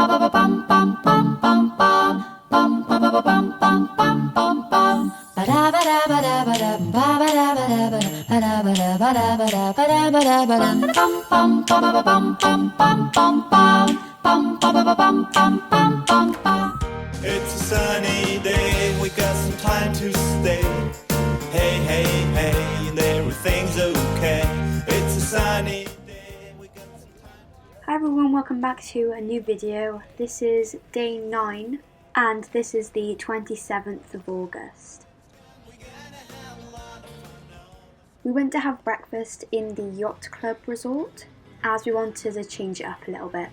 It's a sunny day, we got some time to stay. Hey, hey, hey, and everything's okay. It's a sunny day, we got some time. Hi everyone, welcome back to a new video. This is day 9 and this is the 27th of August. We went to have breakfast in the Yacht Club resort as we wanted to change it up a little bit.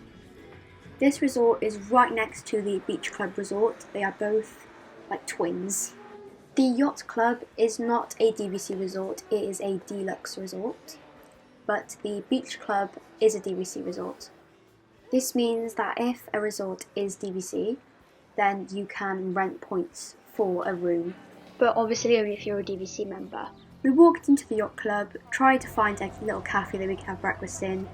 This resort is right next to the Beach Club resort. They are both like twins. The Yacht Club is not a DVC resort, it is a deluxe resort, but the Beach Club is a DVC resort. This means that if a resort is DVC, then you can rent points for a room, but obviously only if you're a DVC member. We walked into the Yacht Club, tried to find a little cafe that we could have breakfast in,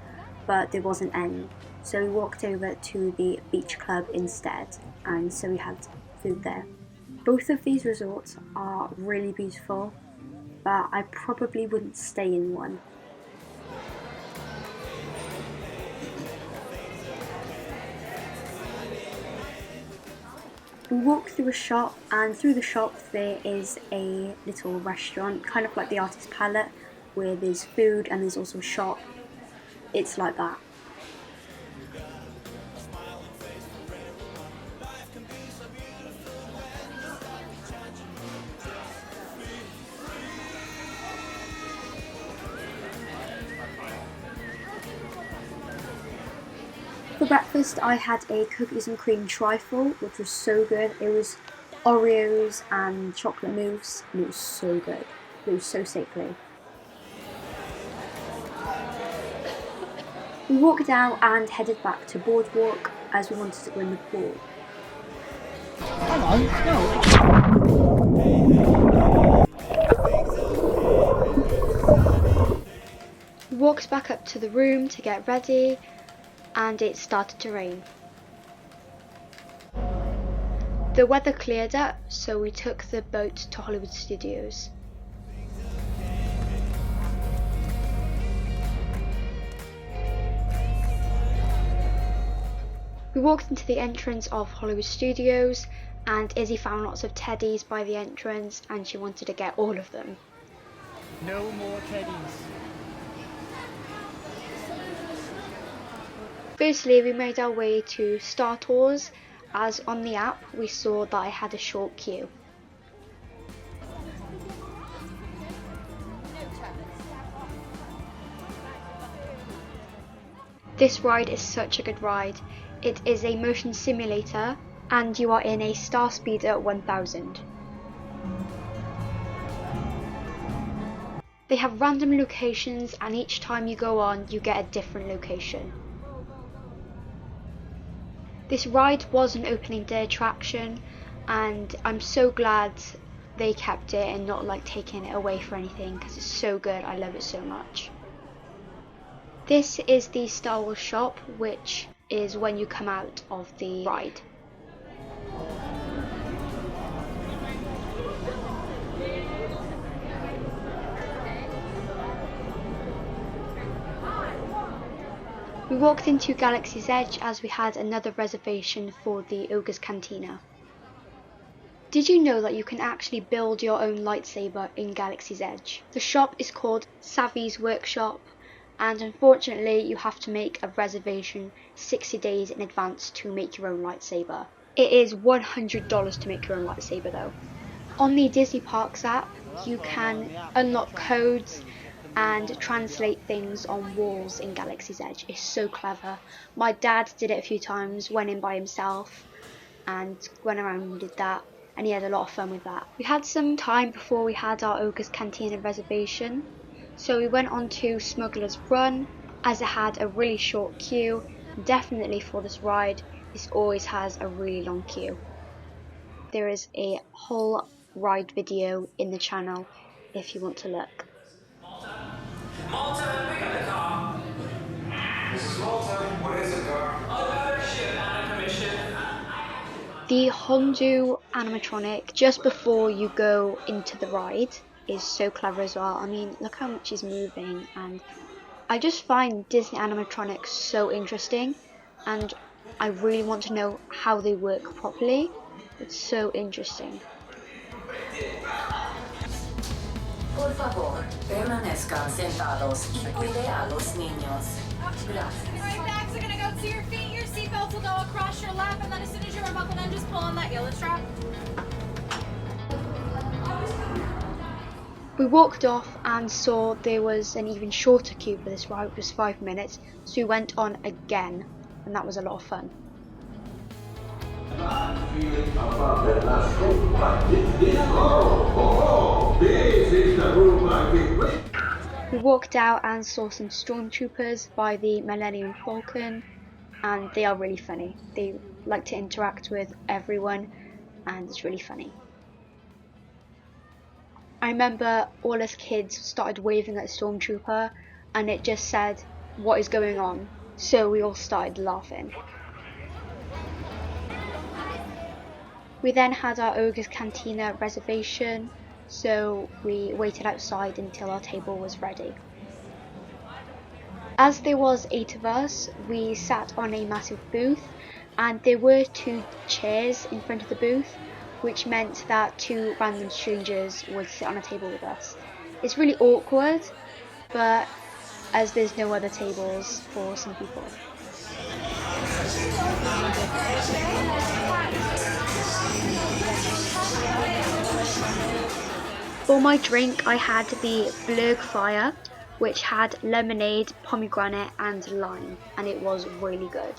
but there wasn't any. So we walked over to the Beach Club instead, and so we had food there. Both of these resorts are really beautiful, but I probably wouldn't stay in one. We walk through a shop, and through the shop there is a little restaurant, kind of like the Artist Palette, where there's food and there's also a shop. It's like that. For breakfast I had a cookies and cream trifle, which was so good. It was Oreos and chocolate mousse, and it was so good. It was so sickly. We walked out and headed back to Boardwalk as we wanted to go in the pool. We walked back up to the room to get ready, and it started to rain. The weather cleared up, so we took the boat to Hollywood Studios. We walked into the entrance of Hollywood Studios, and Izzy found lots of teddies by the entrance and she wanted to get all of them. No more teddies. Firstly, we made our way to Star Tours, as on the app we saw that I had a short queue. This ride is such a good ride. It is a motion simulator and you are in a Star Speeder 1000. They have random locations and each time you go on you get a different location. This ride was an opening day attraction and I'm so glad they kept it and not like taking it away for anything because it's so good. I love it so much. This is the Star Wars shop, which is when you come out of the ride. We walked into Galaxy's Edge as we had another reservation for the Ogre's Cantina. Did you know that you can actually build your own lightsaber in Galaxy's Edge? The shop is called Savvy's Workshop, and unfortunately you have to make a reservation 60 days in advance to make your own lightsaber. It is $100 to make your own lightsaber though. On the Disney Parks app you can unlock codes and translate things on walls in Galaxy's Edge. It's so clever. My dad did it a few times, went in by himself and went around and did that, and he had a lot of fun with that. We had some time before we had our Ogre's Cantina reservation, so we went on to Smuggler's Run as it had a really short queue. Definitely for this ride, this always has a really long queue. There is a whole ride video in the channel if you want to look. Malta, pick up the car. The Hondu animatronic just before you go into the ride is so clever as well. I mean, look how much he's moving, and I just find Disney animatronics so interesting, and I really want to know how they work properly. It's so interesting. Por favor, permanezcan sentados y cuide a los niños. Gracias. Your bags are gonna go to your feet, your seatbelts will go across your lap, and then as soon as you're buckled in, just pull on that yellow strap. We walked off and saw there was an even shorter queue for this ride, which was 5 minutes, so we went on again, and that was a lot of fun. We walked out and saw some stormtroopers by the Millennium Falcon, and they are really funny. They like to interact with everyone, and it's really funny. I remember all us kids started waving at the stormtrooper, and it just said, "What is going on?" So we all started laughing. We then had our Ogre's Cantina reservation, so we waited outside until our table was ready. As there was 8 of us, we sat on a massive booth, and there were 2 chairs in front of the booth, which meant that 2 random strangers would sit on a table with us. It's really awkward, but as there's no other tables for some people. For my drink, I had the Blurg Fire, which had lemonade, pomegranate and lime, and it was really good.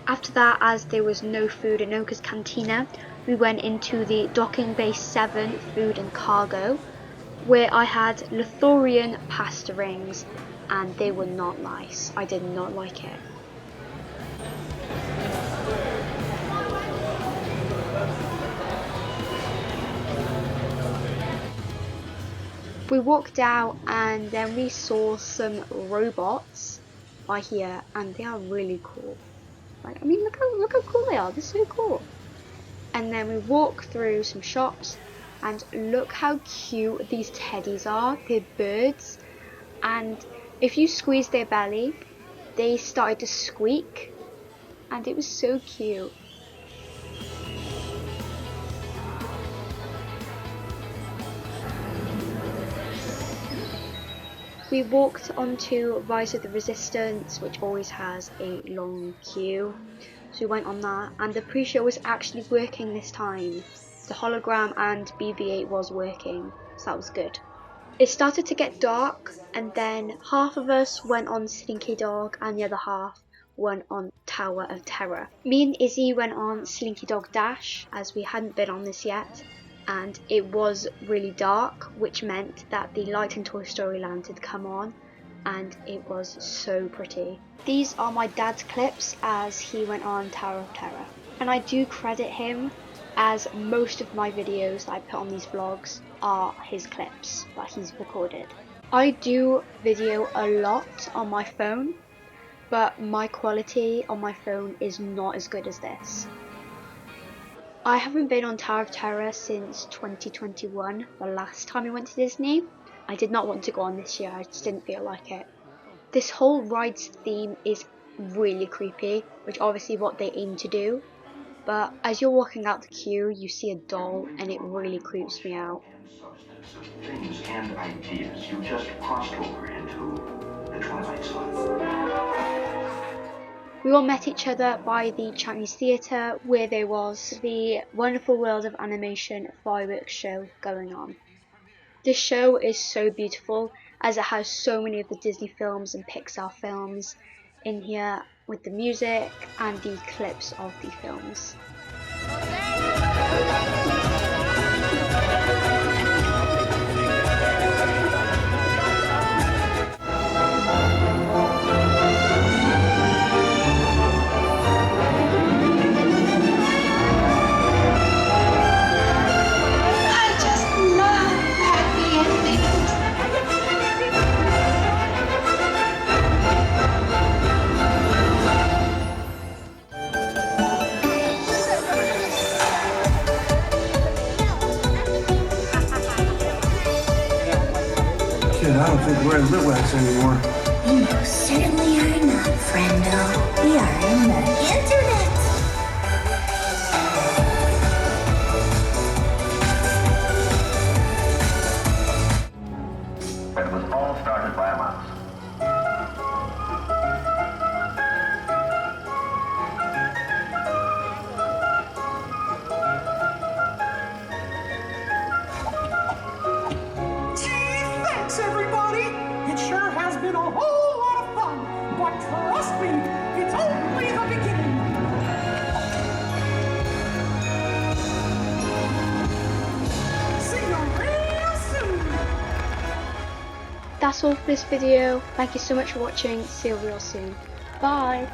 After that, as there was no food in Ogre's Cantina, we went into the Docking Bay 7 Food and Cargo, where I had Lithorian pasta rings, and they were not nice. I did not like it. We walked out and then we saw some robots by here, and they are really cool. Like, I mean, look how cool they are. They're so cool. And then we walk through some shops, and look how cute these teddies are. They're birds, and if you squeeze their belly, they started to squeak, and it was so cute. We walked onto Rise of the Resistance, which always has a long queue, so we went on that, and the pre-show was actually working this time. The hologram and BB-8 was working, so that was good. It started to get dark, and then half of us went on Slinky Dog and the other half went on Tower of Terror. Me and Izzy went on Slinky Dog Dash, as we hadn't been on this yet, and it was really dark, which meant that the light in Toy Story Land had come on, and it was so pretty. These are my dad's clips as he went on Tower of Terror, and I do credit him, as most of my videos that I put on these vlogs are his clips that he's recorded. I do video a lot on my phone, but my quality on my phone is not as good as this. I haven't been on Tower of Terror since 2021, the last time I went to Disney. I did not want to go on this year, I just didn't feel like it. This whole ride's theme is really creepy, which obviously what they aim to do, but as you're walking out the queue, you see a doll and it really creeps me out. Things and ideas you just crossed over into the Twilight Zone. We all met each other by the Chinese theatre, where there was the Wonderful World of Animation fireworks show going on. This show is so beautiful, as it has so many of the Disney films and Pixar films in here, with the music and the clips of the films. not wearing lip wax anymore. You certainly are not, friendo. We are in the internet. But it was all started by a mouse. Thanks, everybody! It sure has been a whole lot of fun, but trust me, it's only the beginning. See you real soon! That's all for this video. Thank you so much for watching. See you real soon. Bye.